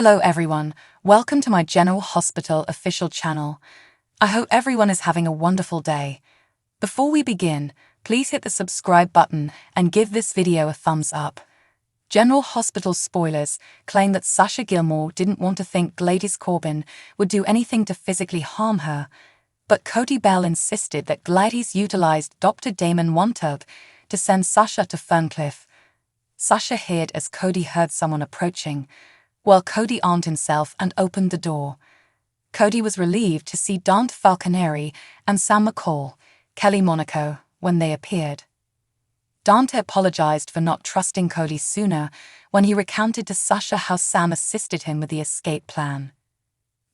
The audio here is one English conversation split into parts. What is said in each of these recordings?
Hello everyone, welcome to my General Hospital official channel. I hope everyone is having a wonderful day. Before we begin, please hit the subscribe button and give this video a thumbs up. General Hospital spoilers claim that Sasha Gilmore didn't want to think Gladys Corbin would do anything to physically harm her, but Cody Bell insisted that Gladys utilized Dr. Damon Wantub to send Sasha to Ferncliff. Sasha hid as Cody heard someone approaching, while Cody armed himself and opened the door. Cody was relieved to see Dante Falconeri and Sam McCall, Kelly Monaco, when they appeared. Dante apologized for not trusting Cody sooner when he recounted to Sasha how Sam assisted him with the escape plan.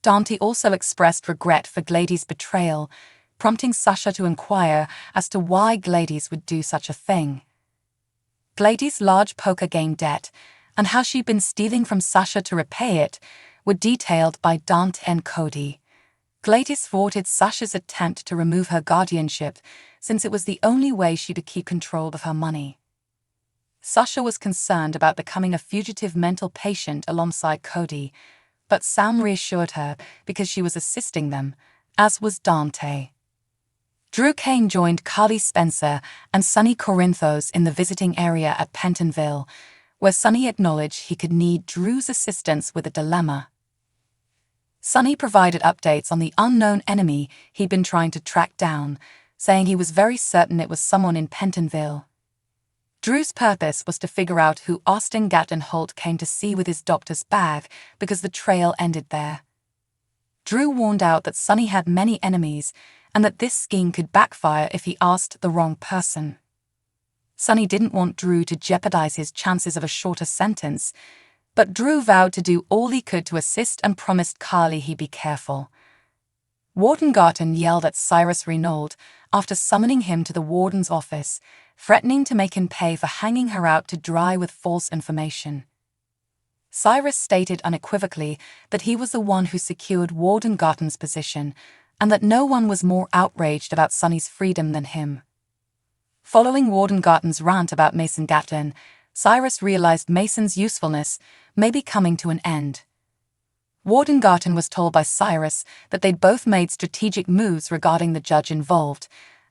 Dante also expressed regret for Gladys' betrayal, prompting Sasha to inquire as to why Gladys would do such a thing. Gladys' large poker game debt and how she'd been stealing from Sasha to repay it were detailed by Dante and Cody. Gladys thwarted Sasha's attempt to remove her guardianship since it was the only way she could keep control of her money. Sasha was concerned about becoming a fugitive mental patient alongside Cody, but Sam reassured her because she was assisting them, as was Dante. Drew Kane joined Carly Spencer and Sonny Corinthos in the visiting area at Pentonville, where Sonny acknowledged he could need Drew's assistance with a dilemma. Sonny provided updates on the unknown enemy he'd been trying to track down, saying he was very certain it was someone in Pentonville. Drew's purpose was to figure out who Austin Gatlin Holt came to see with his doctor's bag because the trail ended there. Drew warned out that Sonny had many enemies and that this scheme could backfire if he asked the wrong person. Sonny didn't want Drew to jeopardize his chances of a shorter sentence, but Drew vowed to do all he could to assist and promised Carly he'd be careful. Warden Garton yelled at Cyrus Renaud after summoning him to the warden's office, threatening to make him pay for hanging her out to dry with false information. Cyrus stated unequivocally that he was the one who secured Warden Garton's position and that no one was more outraged about Sonny's freedom than him. Following Warden Garton's rant about Mason Gatlin, Cyrus realized Mason's usefulness may be coming to an end. Warden Garton was told by Cyrus that they'd both made strategic moves regarding the judge involved,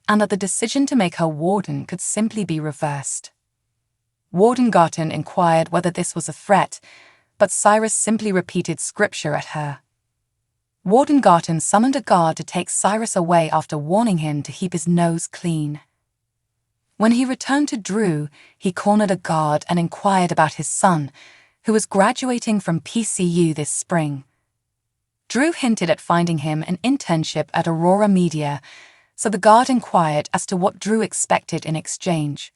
and that the decision to make her warden could simply be reversed. Warden Garton inquired whether this was a threat, but Cyrus simply repeated scripture at her. Warden Garton summoned a guard to take Cyrus away after warning him to keep his nose clean. When he returned to Drew, he cornered a guard and inquired about his son, who was graduating from PCU this spring. Drew hinted at finding him an internship at Aurora Media, so the guard inquired as to what Drew expected in exchange.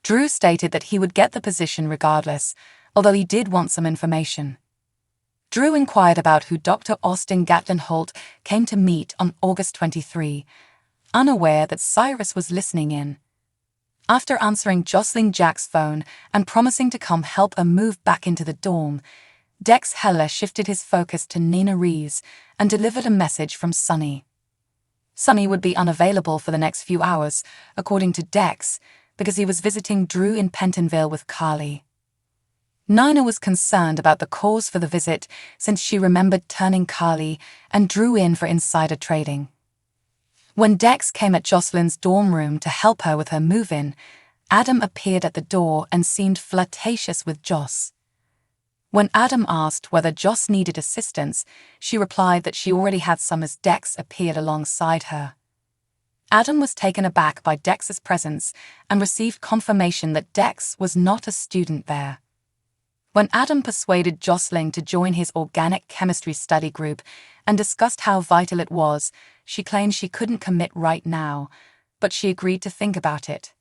Drew stated that he would get the position regardless, although he did want some information. Drew inquired about who Dr. Austin Gatlin Holt came to meet on August 23, unaware that Cyrus was listening in. After answering Jocelyn Jack's phone and promising to come help her move back into the dorm, Dex Heller shifted his focus to Nina Reeves and delivered a message from Sonny. Sonny would be unavailable for the next few hours, according to Dex, because he was visiting Drew in Pentonville with Carly. Nina was concerned about the cause for the visit since she remembered turning Carly and Drew in for insider trading. When Dex came at Jocelyn's dorm room to help her with her move-in, Adam appeared at the door and seemed flirtatious with Joss. When Adam asked whether Joss needed assistance, she replied that she already had some as Dex appeared alongside her. Adam was taken aback by Dex's presence and received confirmation that Dex was not a student there. When Adam persuaded Jocelyn to join his organic chemistry study group and discussed how vital it was, she claimed she couldn't commit right now, but she agreed to think about it.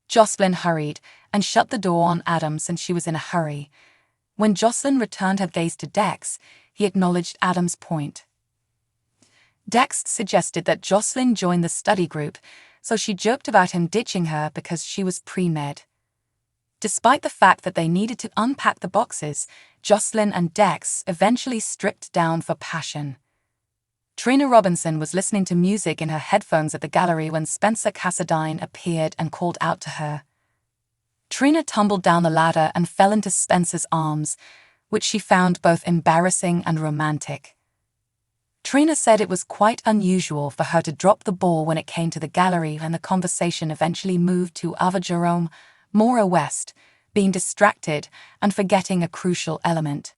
Jocelyn hurried and shut the door on Adam since she was in a hurry. When Jocelyn returned her gaze to Dex, he acknowledged Adam's point. Dex suggested that Jocelyn join the study group, so she joked about him ditching her because she was pre-med. Despite the fact that they needed to unpack the boxes, Jocelyn and Dex eventually stripped down for passion. Trina Robinson was listening to music in her headphones at the gallery when Spencer Cassadine appeared and called out to her. Trina tumbled down the ladder and fell into Spencer's arms, which she found both embarrassing and romantic. Trina said it was quite unusual for her to drop the ball when it came to the gallery, and the conversation eventually moved to Ava Jerome, Maura West, being distracted and forgetting a crucial element.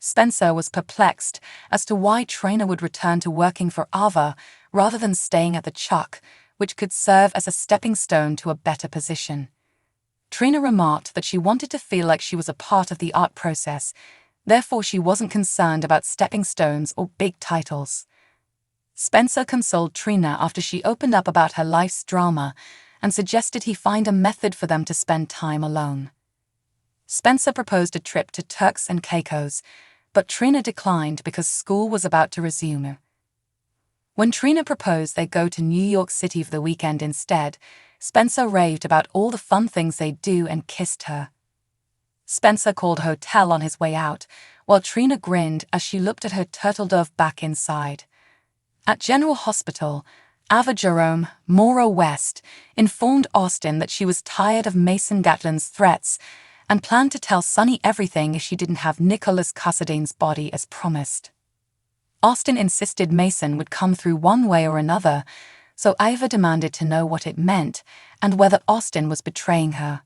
Spencer was perplexed as to why Trina would return to working for Ava rather than staying at the Chuck, which could serve as a stepping stone to a better position. Trina remarked that she wanted to feel like she was a part of the art process, therefore she wasn't concerned about stepping stones or big titles. Spencer consoled Trina after she opened up about her life's drama and suggested he find a method for them to spend time alone. Spencer proposed a trip to Turks and Caicos, but Trina declined because school was about to resume. When Trina proposed they go to New York City for the weekend instead, Spencer raved about all the fun things they'd do and kissed her. Spencer called a hotel on his way out, while Trina grinned as she looked at her turtle dove back inside. At General Hospital, Ava Jerome, Maura West, informed Austin that she was tired of Mason Gatlin's threats and planned to tell Sonny everything if she didn't have Nicholas Cassadine's body as promised. Austin insisted Mason would come through one way or another, so Ava demanded to know what it meant and whether Austin was betraying her.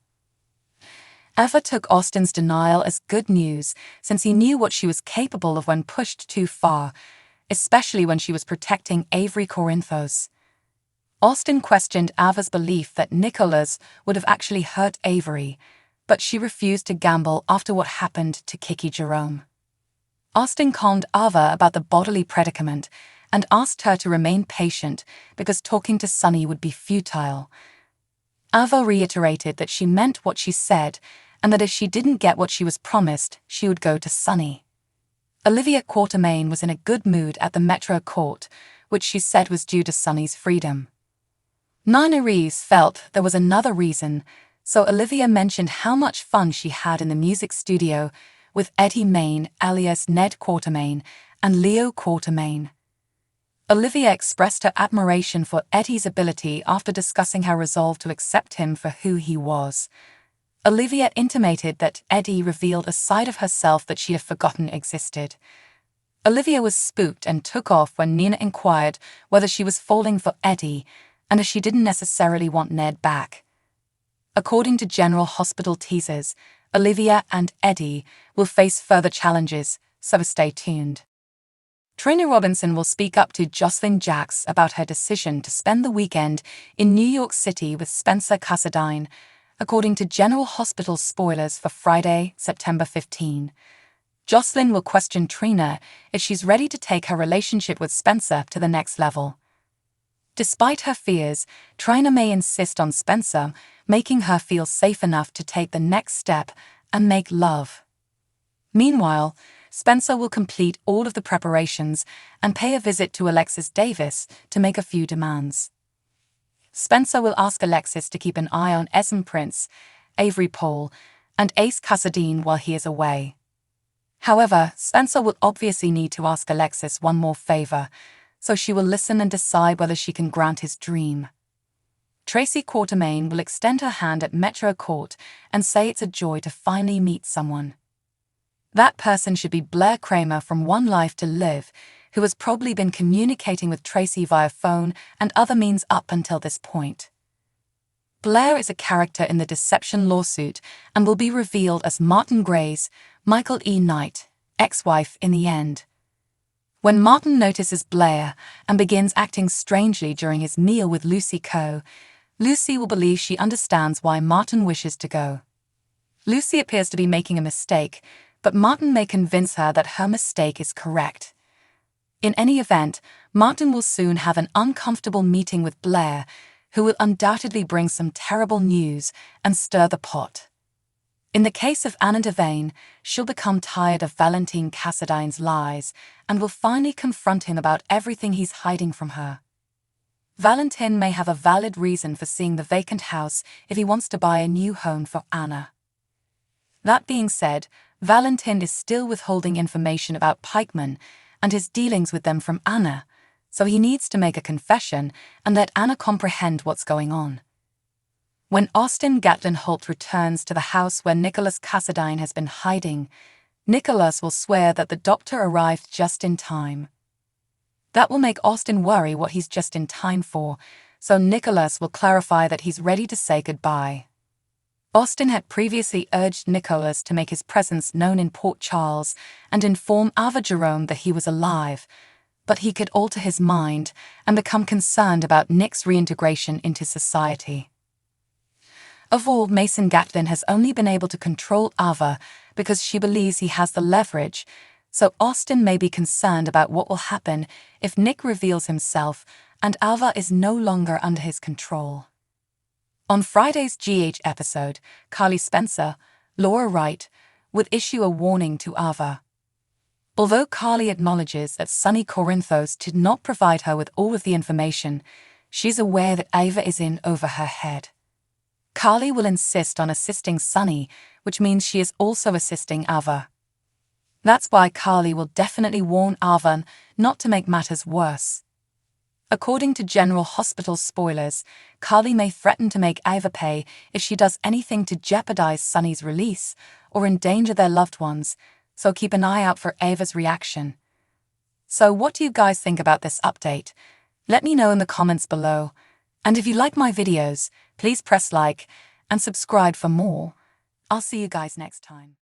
Ava took Austin's denial as good news, since he knew what she was capable of when pushed too far, especially when she was protecting Avery Corinthos. Austin questioned Ava's belief that Nicholas would have actually hurt Avery, but she refused to gamble after what happened to Kiki Jerome. Austin calmed Ava about the bodily predicament and asked her to remain patient because talking to Sonny would be futile. Ava reiterated that she meant what she said and that if she didn't get what she was promised, she would go to Sonny. Olivia Quatermain was in a good mood at the Metro Court, which she said was due to Sonny's freedom. Nina Reeves felt there was another reason, so Olivia mentioned how much fun she had in the music studio with Eddie Main, alias Ned Quatermain, and Leo Quatermain. Olivia expressed her admiration for Eddie's ability after discussing her resolve to accept him for who he was. Olivia intimated that Eddie revealed a side of herself that she had forgotten existed. Olivia was spooked and took off when Nina inquired whether she was falling for Eddie and if she didn't necessarily want Ned back. According to General Hospital teasers, Olivia and Eddie will face further challenges, so stay tuned. Trina Robinson will speak up to Jocelyn Jacks about her decision to spend the weekend in New York City with Spencer Cassadine, according to General Hospital spoilers for Friday, September 15. Jocelyn will question Trina if she's ready to take her relationship with Spencer to the next level. Despite her fears, Trina may insist on Spencer, making her feel safe enough to take the next step and make love. Meanwhile, Spencer will complete all of the preparations and pay a visit to Alexis Davis to make a few demands. Spencer will ask Alexis to keep an eye on Esme Prince, Avery Paul, and Ace Cassadine while he is away. However, Spencer will obviously need to ask Alexis one more favor, so she will listen and decide whether she can grant his dream. Tracy Quatermain will extend her hand at Metro Court and say it's a joy to finally meet someone. That person should be Blair Kramer from One Life to Live, who has probably been communicating with Tracy via phone and other means up until this point. Blair is a character in the Deception lawsuit and will be revealed as Martin Gray's, Michael E. Knight, ex-wife in the end. When Martin notices Blair and begins acting strangely during his meal with Lucy Coe, Lucy will believe she understands why Martin wishes to go. Lucy appears to be making a mistake, but Martin may convince her that her mistake is correct. In any event, Martin will soon have an uncomfortable meeting with Blair, who will undoubtedly bring some terrible news and stir the pot. In the case of Anna Devane, she'll become tired of Valentine Cassadine's lies and will finally confront him about everything he's hiding from her. Valentine may have a valid reason for seeing the vacant house if he wants to buy a new home for Anna. That being said, Valentine is still withholding information about Pikeman and his dealings with them from Anna, so he needs to make a confession and let Anna comprehend what's going on. When Austin Gatlin Holt returns to the house where Nicholas Cassadine has been hiding, Nicholas will swear that the doctor arrived just in time. That will make Austin worry what he's just in time for, so Nicholas will clarify that he's ready to say goodbye. Austin had previously urged Nicholas to make his presence known in Port Charles and inform Ava Jerome that he was alive, but he could alter his mind and become concerned about Nick's reintegration into society. Of all, Mason Gatlin has only been able to control Ava because she believes he has the leverage, so Austin may be concerned about what will happen if Nick reveals himself and Ava is no longer under his control. On Friday's GH episode, Carly Spencer, Laura Wright, would issue a warning to Ava. Although Carly acknowledges that Sonny Corinthos did not provide her with all of the information, she's aware that Ava is in over her head. Carly will insist on assisting Sonny, which means she is also assisting Ava. That's why Carly will definitely warn Ava not to make matters worse. According to General Hospital spoilers, Carly may threaten to make Ava pay if she does anything to jeopardize Sonny's release or endanger their loved ones, so keep an eye out for Ava's reaction. So what do you guys think about this update? Let me know in the comments below. And if you like my videos, please press like and subscribe for more. I'll see you guys next time.